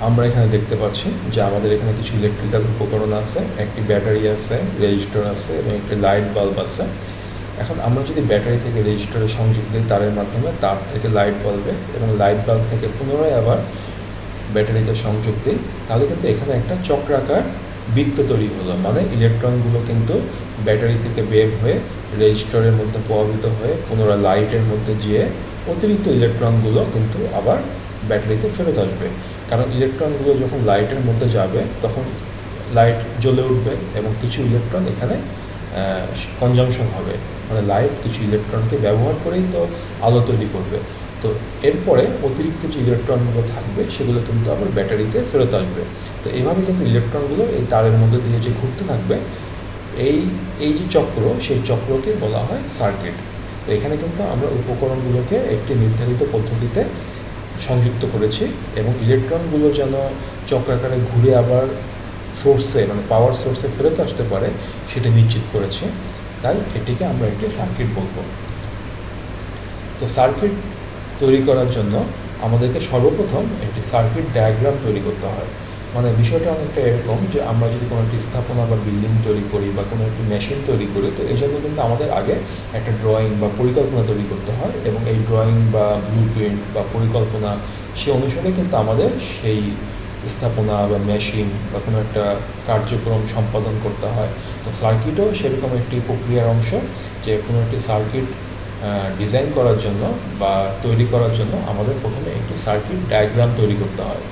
আমরা এখানে দেখতে পাচ্ছি যে আমাদের এখানে কিছু ইলেকট্রিক্যাল উপকরণ আছে, একটি ব্যাটারি আছে, রেজিস্টর আছে এবং একটি লাইট বাল্ব আছে। এখন আমরা যদি ব্যাটারি থেকে রেজিস্টরে সংযোগ দিই তারের মাধ্যমে, তার থেকে লাইট বাল্বে এবং লাইট বাল্ব থেকে পুনরায় আবার ব্যাটারিতে সংযোগ দিই, তাহলে কিন্তু এখানে একটা চক্রাকার বৃত্ত তৈরি হলো। মানে ইলেকট্রনগুলো কিন্তু ব্যাটারি থেকে বের হয়ে রেজিস্টরের মধ্যে প্রভাবিত হয়ে পুনরায় লাইটের মধ্যে গিয়ে অতিরিক্ত ইলেকট্রনগুলো কিন্তু আবার ব্যাটারিতে ফেরত আসবে। কারণ ইলেকট্রনগুলো যখন লাইটের মধ্যে যাবে তখন লাইট জ্বলে উঠবে এবং কিছু ইলেকট্রন এখানে কনজামশন হবে। মানে লাইট কিছু ইলেকট্রনকে ব্যবহার করেই তো আলো তৈরি করবে। তো এরপরে অতিরিক্ত যে ইলেকট্রনগুলো থাকবে সেগুলো কিন্তু আবার ব্যাটারিতে ফেরত আসবে। তো এইভাবে কিন্তু ইলেকট্রনগুলো এই তারের মধ্যে দিয়ে যে ঘুরতে থাকবে, এই যে চক্র, সেই চক্রকে বলা হয় সার্কিট। তো এখানে কিন্তু আমরা উপকরণগুলোকে একটি নির্ধারিত পদ্ধতিতে সংযুক্ত করেছি এবং ইলেকট্রনগুলো যেন চক্রাকারে ঘুরে আবার সোর্সে, মানে পাওয়ার সোর্সে ফেরত আসতে পারে সেটা নিশ্চিত করেছি। তাই এটিকে আমরা একটি সার্কিট বলবো। তো সার্কিট তৈরি করার জন্য আমাদেরকে সর্বপ্রথম একটি সার্কিট ডায়াগ্রাম তৈরি করতে হয়। মানে বিষয়টা অনেকটা এরকম যে আমরা যদি কোনো একটি স্থাপনা বা বিল্ডিং তৈরি করি বা কোনো একটি মেশিন তৈরি করি, তো এই জন্য কিন্তু আমাদের আগে একটা ড্রয়িং বা পরিকল্পনা তৈরি করতে হয় এবং এই ড্রয়িং বা ব্লু প্রিন্ট বা পরিকল্পনা সে অনুসারে কিন্তু আমাদের সেই স্থাপনা বা মেশিন বা কোনো একটা কার্যক্রম সম্পাদন করতে হয়। তো সার্কিটও সেরকম একটি প্রক্রিয়ার অংশ, যে কোনো একটি সার্কিট ডিজাইন করার জন্য বা তৈরি করার জন্য আমাদের প্রথমে একটি সার্কিট ডায়াগ্রাম তৈরি করতে হয়।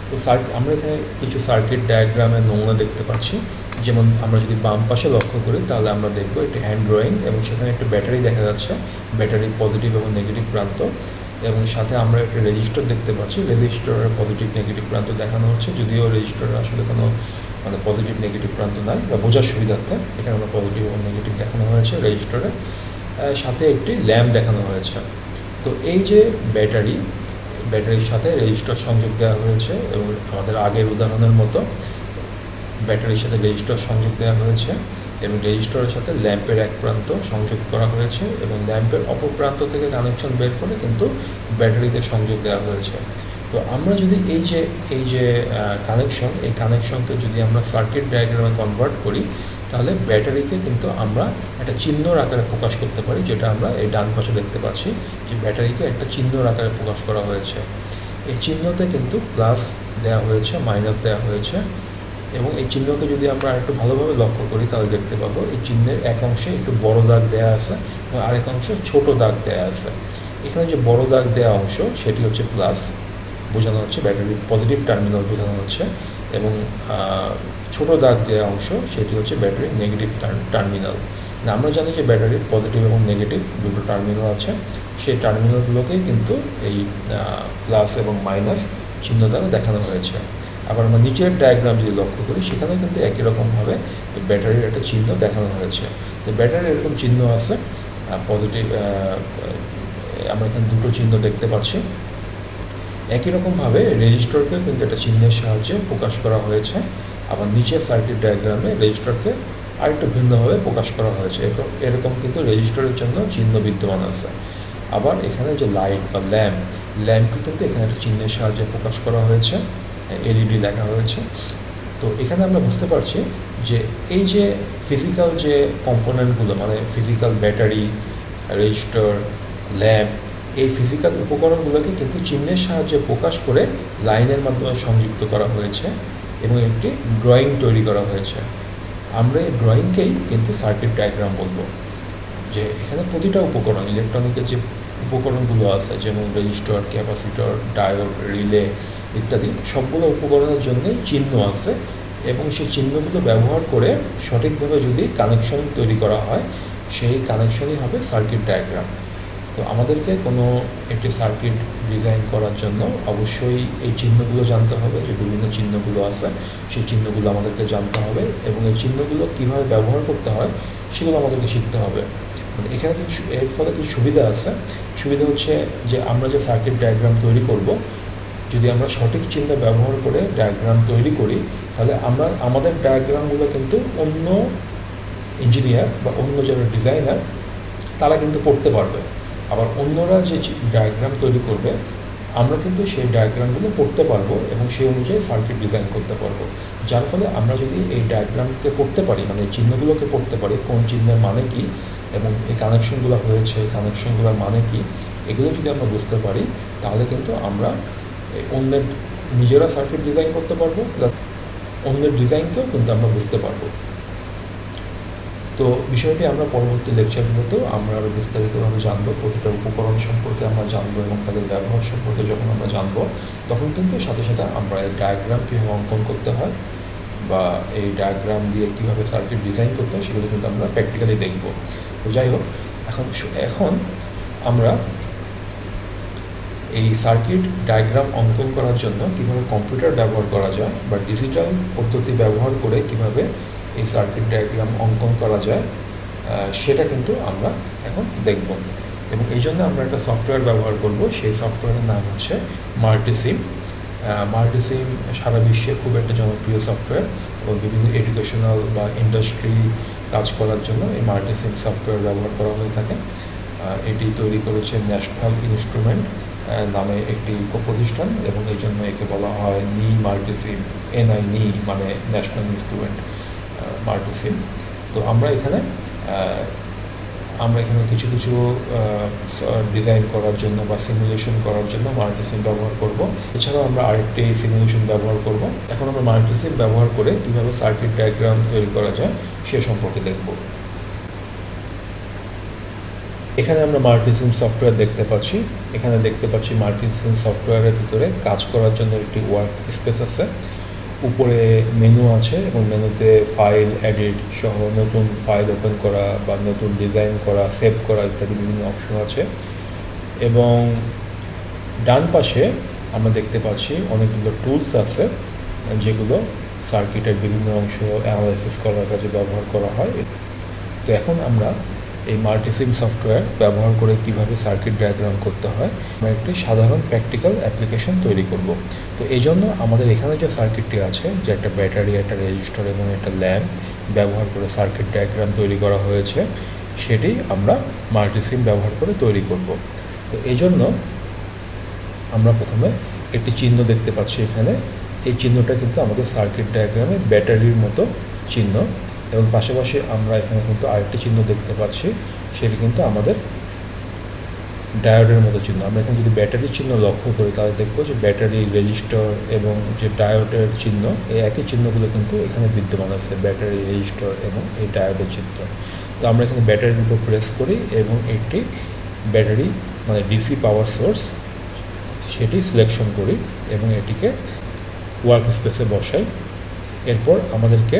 তো আমরা এখানে কিছু সার্কিট ডায়াগ্রামের নমুনা দেখতে পাচ্ছি। যেমন আমরা যদি বাম পাশে লক্ষ্য করি তাহলে আমরা দেখব একটি হ্যান্ড ড্রয়িং এবং সেখানে একটা ব্যাটারি দেখা যাচ্ছে, ব্যাটারির পজিটিভ এবং নেগেটিভ প্রান্ত, এবং সাথে আমরা একটা রেজিস্টার দেখতে পাচ্ছি। রেজিস্টারের পজিটিভ নেগেটিভ প্রান্ত দেখানো হচ্ছে, যদিও রেজিস্টারের আসলে কোনো মানে পজিটিভ নেগেটিভ প্রান্ত নাই, বা বোঝার সুবিধার্থে এখানে আমরা পজিটিভ এবং নেগেটিভ দেখানো হয়েছে রেজিস্টারে। সাথে একটি ল্যাম্প দেখানো হয়েছে। তো এই যে ব্যাটারির সাথে রেজিস্টার সংযোগ দেওয়া হয়েছে এবং আমাদের আগের উদাহরণের মতো ব্যাটারির সাথে রেজিস্টার সংযোগ দেওয়া হয়েছে এবং রেজিস্টারের সাথে ল্যাম্পের এক প্রান্ত সংযোগ করা হয়েছে এবং ল্যাম্পের অপর প্রান্ত থেকে কানেকশন বের করে কিন্তু ব্যাটারিতে সংযোগ দেওয়া হয়েছে। তো আমরা যদি এই যে কানেকশন, এই কানেকশনকে যদি আমরা সার্কিট ডায়াগ্রামে কনভার্ট করি, তাহলে ব্যাটারিকে কিন্তু আমরা একটা চিহ্নর আকারে প্রকাশ করতে পারি, যেটা আমরা এই ডান পাশে দেখতে পাচ্ছি যে ব্যাটারিকে একটা চিহ্নর আকারে প্রকাশ করা হয়েছে। এই চিহ্নতে কিন্তু প্লাস দেওয়া হয়েছে, মাইনাস দেওয়া হয়েছে, এবং এই চিহ্নকে যদি আমরা একটু ভালোভাবে লক্ষ্য করি তাহলে দেখতে পাবো এই চিহ্নের এক অংশে একটু বড় দাগ দেওয়া আছে এবং আরেক অংশে ছোট দাগ দেওয়া আছে। এখানে যে বড় দাগ দেওয়া অংশ সেটি হচ্ছে প্লাস, বোঝানো হচ্ছে ব্যাটারির পজিটিভ টার্মিনাল বোঝানো হচ্ছে, এবং ছোট দাগ দেওয়া অংশ সেটি হচ্ছে ব্যাটারির নেগেটিভ টার্মিনাল। আমরা জানি যে ব্যাটারির পজিটিভ এবং নেগেটিভ দুটো টার্মিনাল আছে, সেই টার্মিনালগুলোকেই কিন্তু এই প্লাস এবং মাইনাস চিহ্ন দ্বারা দেখানো হয়েছে। আবার আমরা নিচের ডায়াগ্রাম যদি লক্ষ্য করি সেখানেও কিন্তু একই রকমভাবে ব্যাটারির একটা চিহ্ন দেখানো হয়েছে। তো ব্যাটারির এরকম চিহ্ন আছে, পজিটিভ, আমরা এখানে দুটো চিহ্ন দেখতে পাচ্ছি। একই রকমভাবে রেজিস্টারকে কিন্তু একটা চিহ্নের সাহায্যে প্রকাশ করা হয়েছে। আবার নিচের সার্কিট ডায়াগ্রামে রেজিস্টারকে আরেকটু ভিন্নভাবে প্রকাশ করা হয়েছে। এরকম কিন্তু রেজিস্টারের জন্য চিহ্ন বিদ্যমান আছে। আবার এখানে যে লাইট বা ল্যাম্পকে কিন্তু এখানে একটা চিহ্নের সাহায্যে প্রকাশ করা হয়েছে, এলইডি লেখা হয়েছে। তো এখানে আমরা বুঝতে পারছি যে এই যে ফিজিক্যাল যে কম্পোনেন্টগুলো, মানে ফিজিক্যাল ব্যাটারি, রেজিস্টার, ল্যাম্প, এই ফিজিক্যাল উপকরণগুলোকে কিন্তু চিহ্নের সাহায্যে প্রকাশ করে লাইনের মাধ্যমে সংযুক্ত করা হয়েছে এবং একটি ড্রয়িং তৈরি করা হয়েছে। আমরা এই ড্রয়িংকেই কিন্তু সার্কিট ডায়াগ্রাম বলবো। যে এখানে প্রতিটা উপকরণ, ইলেকট্রনিকের যে উপকরণগুলো আছে যেমন রেজিস্টার, ক্যাপাসিটর, ডায়োড, রিলে ইত্যাদি, সবগুলো উপকরণের জন্যই চিহ্ন আছে এবং সেই চিহ্নগুলো ব্যবহার করে সঠিকভাবে যদি কানেকশন তৈরি করা হয়, সেই কানেকশনই হবে সার্কিট ডায়াগ্রাম। তো আমাদেরকে কোনো একটি সার্কিট ডিজাইন করার জন্য অবশ্যই এই চিহ্নগুলো জানতে হবে, যে বিভিন্ন চিহ্নগুলো আছে সেই চিহ্নগুলো আমাদেরকে জানতে হবে এবং এই চিহ্নগুলো কীভাবে ব্যবহার করতে হয় সেগুলো আমাদেরকে শিখতে হবে। মানে এখানে কিছু এর ফলে কিছু সুবিধা আছে। সুবিধা হচ্ছে যে আমরা যে সার্কিট ডায়াগ্রাম তৈরি করব, যদি আমরা সঠিক চিহ্ন ব্যবহার করে ডায়াগ্রাম তৈরি করি, তাহলে আমাদের ডায়াগ্রামগুলো কিন্তু অন্য ইঞ্জিনিয়ার বা অন্য যারা ডিজাইনার তারা কিন্তু পড়তে পারবে। আবার অন্যরা যে ডায়াগ্রাম তৈরি করবে আমরা কিন্তু সেই ডায়াগ্রামগুলো পড়তে পারবো এবং সেই অনুযায়ী সার্কিট ডিজাইন করতে পারবো। যার ফলে আমরা যদি এই ডায়াগ্রামকে পড়তে পারি, মানে চিহ্নগুলোকে পড়তে পারি, কোন চিহ্নের মানে কি এবং এই কানেকশনগুলো হয়েছে, কানেকশনগুলোর মানে কি, এগুলো যদি আমরা বুঝতে পারি, তাহলে কিন্তু আমরা অন্যের নিজেরা সার্কিট ডিজাইন করতে পারবো, প্লাস অন্যের ডিজাইনকেও কিন্তু আমরা বুঝতে পারবো। তো বিষয়টি আমরা পরবর্তী লেকচারগুলোতেও আমরা আরও বিস্তারিতভাবে জানবো, প্রতিটা উপকরণ সম্পর্কে আমরা জানবো এবং তাদের ব্যবহার সম্পর্কে যখন আমরা জানবো, তখন কিন্তু সাথে সাথে আমরা এই ডায়াগ্রাম কীভাবে অঙ্কন করতে হয় বা এই ডায়াগ্রাম দিয়ে কীভাবে সার্কিট ডিজাইন করতে হয় সেগুলো কিন্তু আমরা প্র্যাকটিক্যালি দেখব। তো যাই হোক, এখন আমরা এই সার্কিট ডায়াগ্রাম অঙ্কন করার জন্য কীভাবে কম্পিউটার ব্যবহার করা যায় বা ডিজিটাল পদ্ধতি ব্যবহার করে কীভাবে এই সার্কিট ডায়াগ্রাম অঙ্কন করা যায় সেটা কিন্তু আমরা এখন দেখব। এবং এই জন্য আমরা একটা সফটওয়্যার ব্যবহার করব। সেই সফটওয়্যারের নাম হচ্ছে মাল্টিসিম। মাল্টিসিম সারা বিশ্বে খুব একটা জনপ্রিয় সফটওয়্যার এবং বিভিন্ন এডুকেশনাল বা ইন্ডাস্ট্রি কাজ করার জন্য এই মাল্টিসিম সফটওয়্যার ব্যবহার করা হয়ে থাকে। এটি তৈরি করেছে ন্যাশনাল ইনস্ট্রুমেন্ট নামে একটি প্রতিষ্ঠান এবং এই জন্য একে বলা হয় নি মাল্টিসিম, নি মানে ন্যাশনাল ইনস্ট্রুমেন্ট মাল্টিসিম। তো আমরা এখানে কিছু কিছু ডিজাইন করার জন্য বা সিমুলেশন করার জন্য মাল্টিসিম ব্যবহার করব। এছাড়াও আমরা আরেকটি সিমুলেশন ব্যবহার করব। এখন আমরা মাল্টিসিম ব্যবহার করে কীভাবে সার্কিট ডায়াগ্রাম তৈরি করা যায় সে সম্পর্কে দেখব। এখানে আমরা মাল্টিসিম সফটওয়্যার দেখতে পাচ্ছি। এখানে দেখতে পাচ্ছি মাল্টিসিম সফটওয়্যারের ভিতরে কাজ করার জন্য একটি ওয়ার্ক স্পেস আছে, উপরে মেনু আছে এবং মেনুতে ফাইল এডিট সহ নতুন ফাইল ওপেন করা বা নতুন ডিজাইন করা, সেভ করা ইত্যাদি বিভিন্ন অপশন আছে। এবং ডান পাশে আমরা দেখতে পাচ্ছি অনেকগুলো টুলস আছে যেগুলো সার্কিটের বিভিন্ন অংশ অ্যানালাইসিস করার কাজে ব্যবহার করা হয়। তো এখন আমরা এই মাল্টিসিম সফটওয়্যার ব্যবহার করে কীভাবে সার্কিট ডায়াগ্রাম করতে হয় আমরা একটি সাধারণ প্র্যাকটিক্যাল অ্যাপ্লিকেশন তৈরি করব। তো এই জন্য আমাদের এখানে যে সার্কিটটি আছে, যে একটা ব্যাটারি, একটা রেজিস্টর এবং একটা ল্যাম্প ব্যবহার করে সার্কিট ডায়াগ্রাম তৈরি করা হয়েছে, সেটি আমরা মাল্টিসিম ব্যবহার করে তৈরি করব। তো এই জন্য আমরা প্রথমে একটি চিহ্ন দেখতে পাচ্ছি এখানে। এই চিহ্নটা কিন্তু আমাদের সার্কিট ডায়াগ্রামে ব্যাটারির মতো চিহ্ন এবং পাশাপাশি আমরা এখানে কিন্তু আরেকটি চিহ্ন দেখতে পাচ্ছি, সেটি কিন্তু আমাদের ডায়োডের মতো চিহ্ন। আমরা এখানে যদি ব্যাটারির চিহ্ন লক্ষ্য করি তাহলে দেখব যে ব্যাটারি, রেজিস্টর এবং যে ডায়োডের চিহ্ন, এই একই চিহ্নগুলো কিন্তু এখানে বিদ্যমান আছে, ব্যাটারি, রেজিস্টর এবং এই ডায়োডের চিত্র। তো আমরা এখানে ব্যাটারির উপর প্রেস করি এবং একটি ব্যাটারি মানে ডিসি পাওয়ার সোর্স সেটি সিলেকশন করি এবং এটিকে ওয়ার্ক স্পেসে বসাই। এরপর আমাদেরকে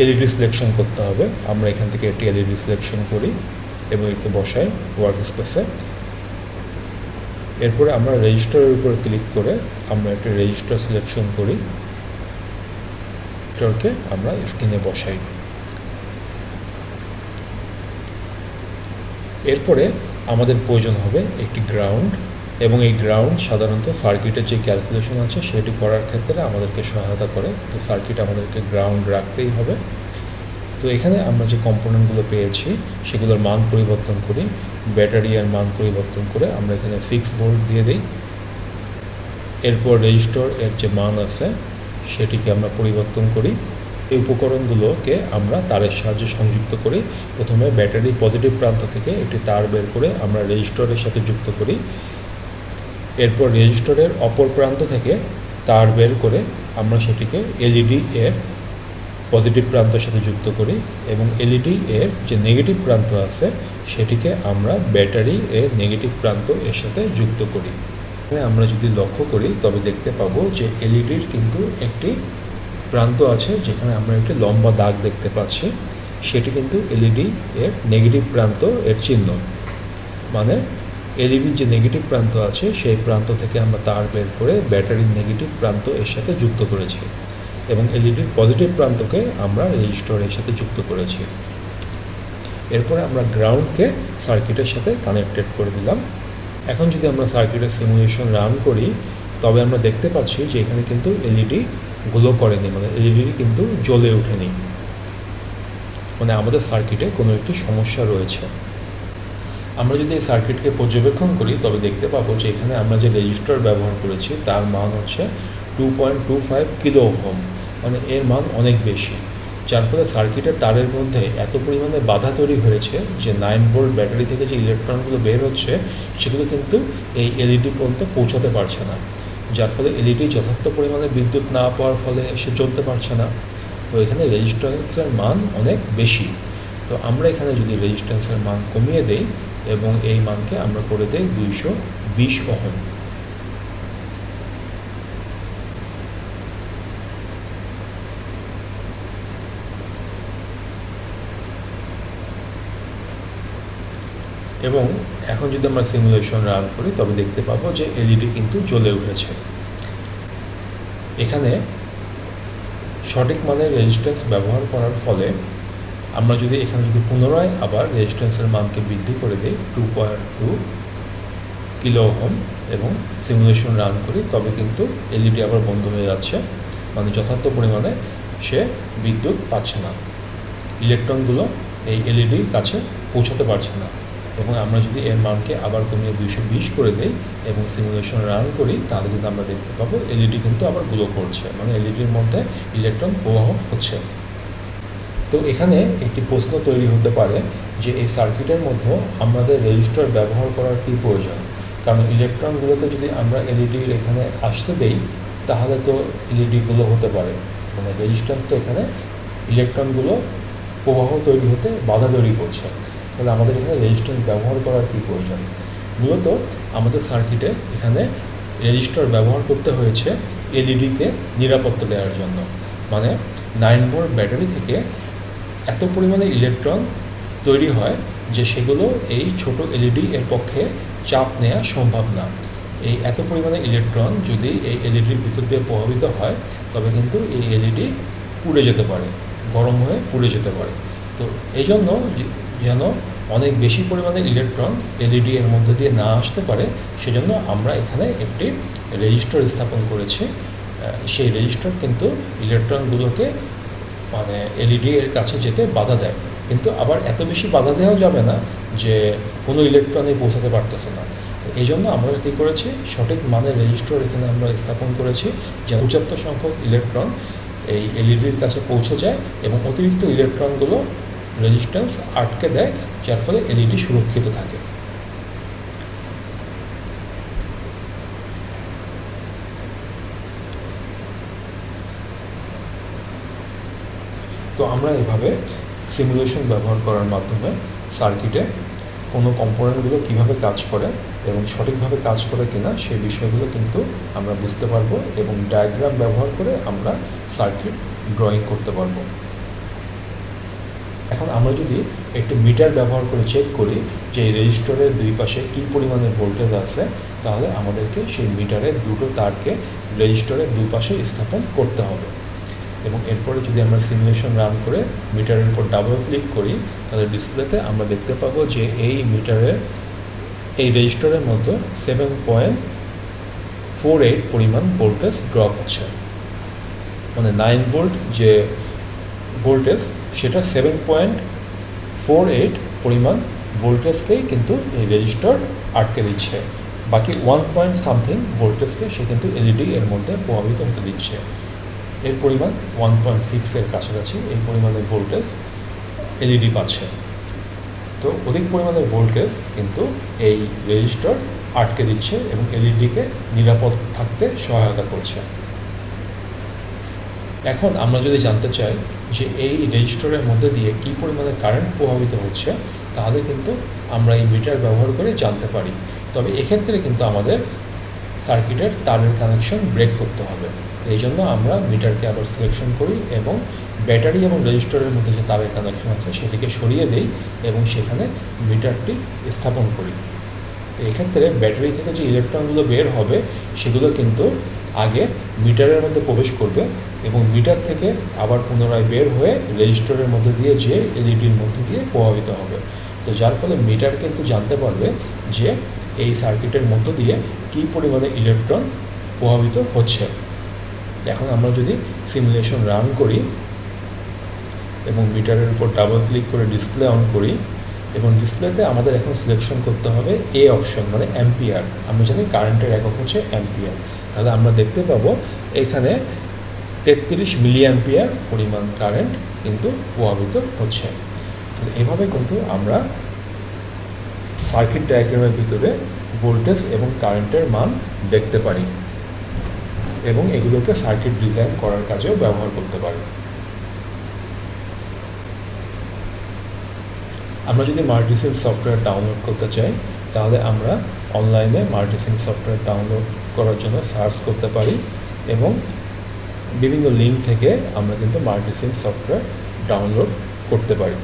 এলইডি সিলেকশন করতে হবে। আমরা এখান থেকে একটি এলইডি সিলেকশন করি এবং একে বসাই ওয়ার্ক স্পেসে। এরপরে আমরা রেজিস্টারের উপর ক্লিক করে আমরা একটি রেজিস্টার সিলেকশন করি, রেজিস্টারকে আমরা স্ক্রিনে বসাই। এরপরে আমাদের প্রয়োজন হবে একটি গ্রাউন্ড এবং এই গ্রাউন্ড সাধারণত সার্কিটের যে ক্যালকুলেশন আছে সেটি করার ক্ষেত্রে আমাদেরকে সহায়তা করে। তো সার্কিট আমাদেরকে গ্রাউন্ড রাখতেই হবে। তো এখানে আমরা যে কম্পোনেন্টগুলো পেয়েছি সেগুলোর মান পরিবর্তন করি, ব্যাটারি এর মান পরিবর্তন করে আমরা এখানে 6 ভোল্ট দিয়ে দিই। এরপর রেজিস্টর এর যে মান আছে সেটিকে আমরা পরিবর্তন করি। এই উপকরণগুলোকে আমরা তারের সাহায্যে সংযুক্ত করি। প্রথমে ব্যাটারির পজিটিভ প্রান্ত থেকে একটি তার বের করে আমরা রেজিস্টরের সাথে যুক্ত করি। এরপর রেজিস্টরের অপর প্রান্ত থেকে তার বের করে আমরা সেটিকে এলইডি এর পজিটিভ প্রান্তের সাথে যুক্ত করি এবং এলইডি এর যে নেগেটিভ প্রান্ত আছে সেটিকে আমরা ব্যাটারি এর নেগেটিভ প্রান্ত এর সাথে যুক্ত করি। আমরা যদি লক্ষ্য করি তবে দেখতে পাবো যে এলইডির কিন্তু একটি প্রান্ত আছে যেখানে আমরা একটি লম্বা দাগ দেখতে পাচ্ছি, সেটি কিন্তু এলইডি এর নেগেটিভ প্রান্ত এর চিহ্ন। মানে এলইডির যে নেগেটিভ প্রান্ত আছে সেই প্রান্ত থেকে আমরা তার বের করে ব্যাটারির নেগেটিভ প্রান্ত এর সাথে যুক্ত করেছি এবং এলইডির পজিটিভ প্রান্তকে আমরা রেজিস্টরের সাথে যুক্ত করেছি। এরপরে আমরা গ্রাউন্ডকে সার্কিটের সাথে কানেক্টেড করে দিলাম। এখন যদি আমরা সার্কিটের সিমুলেশন রান করি তবে আমরা দেখতে পাচ্ছি যে এখানে কিন্তু এলইডি গ্লো করেনি, মানে এলইডি কিন্তু জ্বলে ওঠেনি, মানে আমাদের সার্কিটে কোনো একটি সমস্যা রয়েছে। আমরা যদি এই সার্কিটকে পর্যবেক্ষণ করি তবে দেখতে পাবো যে এখানে আমরা যে রেজিস্টার ব্যবহার করেছি তার মান হচ্ছে 2.25 কিলো ওহম, মানে এর মান অনেক বেশি, যার ফলে সার্কিটের তারের মধ্যে এত পরিমাণে বাধা তৈরি হয়েছে যে 9 ভোল্ট ব্যাটারি থেকে যে ইলেকট্রনগুলো বের হচ্ছে সেগুলো কিন্তু এই এলইডি পর্যন্ত পৌঁছাতে পারছে না, যার ফলে এলইডি যথার্থ পরিমাণে বিদ্যুৎ না পাওয়ার ফলে সে জ্বলতে পারছে না। তো এখানে রেজিস্ট্যান্সের মান অনেক বেশি। তো আমরা এখানে যদি রেজিস্ট্যান্সের মান কমিয়ে দেই এবং এই মানকে আমরা করে দেই 220 ওহম। এবং এখন যদি আমরা সিমুলেশন রান করি তবে দেখতে পাবো যে এলইডি কিন্তু জ্বলে উঠেছে। এখানে সঠিক মানের রেজিস্ট্যান্স ব্যবহার করার ফলে আমরা যদি এখানে যদি পুনরায় আবার রেজিস্ট্যান্সের মানকে বৃদ্ধি করে দিই 2.2 কিলো ওহম এবং সিমুলেশন রান করি তবে কিন্তু এলইডি আবার বন্ধ হয়ে যাচ্ছে, মানে যথার্থ পরিমাণে সে বিদ্যুৎ পাচ্ছে না, ইলেকট্রনগুলো এই এলইডির কাছে পৌঁছাতে পারছে না। এবং আমরা যদি এর মানকে আবার কমিয়ে 220 করে দেই এবং সিমুলেশন রান করি তাহলে কিন্তু আমরা দেখতে পাবো এলইডি কিন্তু আবার গ্লো করছে, মানে এলইডির মধ্যে ইলেকট্রন প্রবাহ হচ্ছে। তো এখানে একটি প্রশ্ন তৈরি হতে পারে যে এই সার্কিটের মধ্যে আমাদের রেজিস্টার ব্যবহার করার কী প্রয়োজন, কারণ ইলেকট্রনগুলোকে যদি আমরা এলইডির এখানে আসতে দেই তাহলে তো এলইডিগুলো হতে পারে, মানে রেজিস্ট্যান্স তো এখানে ইলেকট্রনগুলো প্রবাহ তৈরি হতে বাধা তৈরি করছে, তাহলে আমাদের এখানে রেজিস্ট্যান্স ব্যবহার করার কী প্রয়োজন। মূলত আমাদের সার্কিটে এখানে রেজিস্টার ব্যবহার করতে হয়েছে এলইডিকে নিরাপত্তা দেওয়ার জন্য, মানে 9 ভোল্ট ব্যাটারি থেকে এত পরিমাণে ইলেকট্রন তৈরি হয় যে সেগুলো এই ছোট এলইডি এর পক্ষে চাপ নেওয়া সম্ভব না। এই এত পরিমাণে ইলেকট্রন যদি এই এলইডির ভিতর দিয়ে প্রভাবিত হয় তবে কিন্তু এই এলইডি পুড়ে যেতে পারে, গরম হয়ে পুড়ে যেতে পারে। তো এই জন্য যেন অনেক বেশি পরিমাণে ইলেকট্রন এলইডি এর মধ্যে দিয়ে না আসতে পারে সেজন্য আমরা এখানে একটি রেজিস্টার স্থাপন করেছি। সেই রেজিস্টার কিন্তু ইলেকট্রনগুলোকে মানে এলইডি এর কাছে যেতে বাধা দেয়, কিন্তু আবার এত বেশি বাধা দেওয়া যাবে না যে কোনো ইলেকট্রনই পৌঁছাতে পারতেছে না। তো এই জন্য আমরা কী করেছি, সঠিক মানের রেজিস্টার এখানে আমরা স্থাপন করেছি যে পর্যাপ্ত সংখ্যক ইলেকট্রন এই এলইডির কাছে পৌঁছে যায় এবং অতিরিক্ত ইলেকট্রনগুলো রেজিস্ট্যান্স আটকে দেয়, যার ফলে এলইডি সুরক্ষিত থাকে। তো আমরা এভাবে সিমুলেশন ব্যবহার করার মাধ্যমে সার্কিটে কোনো কম্পোনেন্টগুলো কীভাবে কাজ করে এবং সঠিকভাবে কাজ করে কিনা সেই বিষয়গুলো কিন্তু আমরা বুঝতে পারবো এবং ডায়াগ্রাম ব্যবহার করে আমরা সার্কিট ড্রয়িং করতে পারবো। এখন আমরা যদি একটি মিটার ব্যবহার করে চেক করি যে এই রেজিস্টরের দুই পাশে কী পরিমাণে ভোল্টেজ আছে, তাহলে আমাদেরকে সেই মিটারের দুটো তারকে রেজিস্টরের দুপাশে স্থাপন করতে হবে। এবং এরপরে যদি আমরা সিমুলেশন রান করে মিটারের উপর ডাবল ক্লিক করি তাহলে ডিসপ্লেতে আমরা দেখতে পাবো যে এই মিটারের এই রেজিস্টরের মধ্যে 7.48 পরিমাণ ভোল্টেজ ড্রপ হচ্ছে, মানে 9 ভোল্ট যে ভোল্টেজ সেটা 7.48 পরিমাণ ভোল্টেজকেই কিন্তু এই রেজিস্টার আটকে দিচ্ছে, বাকি 1 সামথিং ভোল্টেজকে সে কিন্তু এলইডি এর মধ্যে প্রভাবিত হতে দিচ্ছে। এর পরিমাণ 1.6 এর কাছাকাছি এই পরিমাণের ভোল্টেজ এলইডি পাচ্ছে। তো অধিক পরিমাণের ভোল্টেজ কিন্তু এই রেজিস্টার আটকে দিচ্ছে এবং এলইডিকে নিরাপদ থাকতে সহায়তা করছে। এখন আমরা যদি জানতে চাই যে এই রেজিস্টরের মধ্যে দিয়ে কী পরিমাণে কারেন্ট প্রভাবিত হচ্ছে তাহলে কিন্তু আমরা এই মিটার ব্যবহার করে জানতে পারি, তবে এক্ষেত্রে কিন্তু আমাদের সার্কিটের তারের কানেকশন ব্রেক করতে হবে। এই জন্য আমরা মিটারকে আবার সিলেকশন করি এবং ব্যাটারি এবং রেজিস্টরের মধ্যে যে তারের কানেকশন আছে সেটিকে সরিয়ে দেই এবং সেখানে মিটারটি স্থাপন করি। তো এক্ষেত্রে ব্যাটারি থেকে যে ইলেকট্রনগুলো বের হবে সেগুলো কিন্তু আগে মিটারের মধ্যে প্রবেশ করবে এবং মিটার থেকে আবার পুনরায় বের হয়ে রেজিস্টরের মধ্যে দিয়ে যে এলইডির মধ্যে দিয়ে প্রভাবিত হবে। তো যার ফলে মিটার কিন্তু জানতে পারবে যে এই সার্কিটের মধ্য দিয়ে কী পরিমাণে ইলেকট্রন প্রভাবিত হচ্ছে। এখন আমরা যদি সিমুলেশন রান করি এবং মিটারের উপর ডাবল ক্লিক করে ডিসপ্লে অন করি এবং ডিসপ্লেতে আমাদের এখন সিলেকশন করতে হবে এ অপশন, মানে অ্যাম্পিয়ার। আমরা জানি কারেন্টের একক হচ্ছে অ্যাম্পিয়ার। তাহলে আমরা দেখতে পাবো এখানে 33 মিলি অ্যাম্পিয়ার পরিমাণ কারেন্ট কিন্তু প্রভাবিত হচ্ছে। তো এভাবে কিন্তু আমরা সার্কিট ডায়াগ্রামের ভিতরে ভোল্টেজ এবং কারেন্টের মান দেখতে পারি এবং এগুলোকে সার্কিট ডিজাইন করার কাজেও ব্যবহার করতে পারি। আমরা যদি মাল্টিসিম সফটওয়্যার ডাউনলোড করতে চাই তাহলে আমরা অনলাইনে মাল্টিসিম সফটওয়্যার ডাউনলোড করার জন্য সার্চ করতে পারি এবং বিভিন্ন লিঙ্ক থেকে আমরা কিন্তু মাল্টিসিম সফটওয়্যার ডাউনলোড করতে পারি।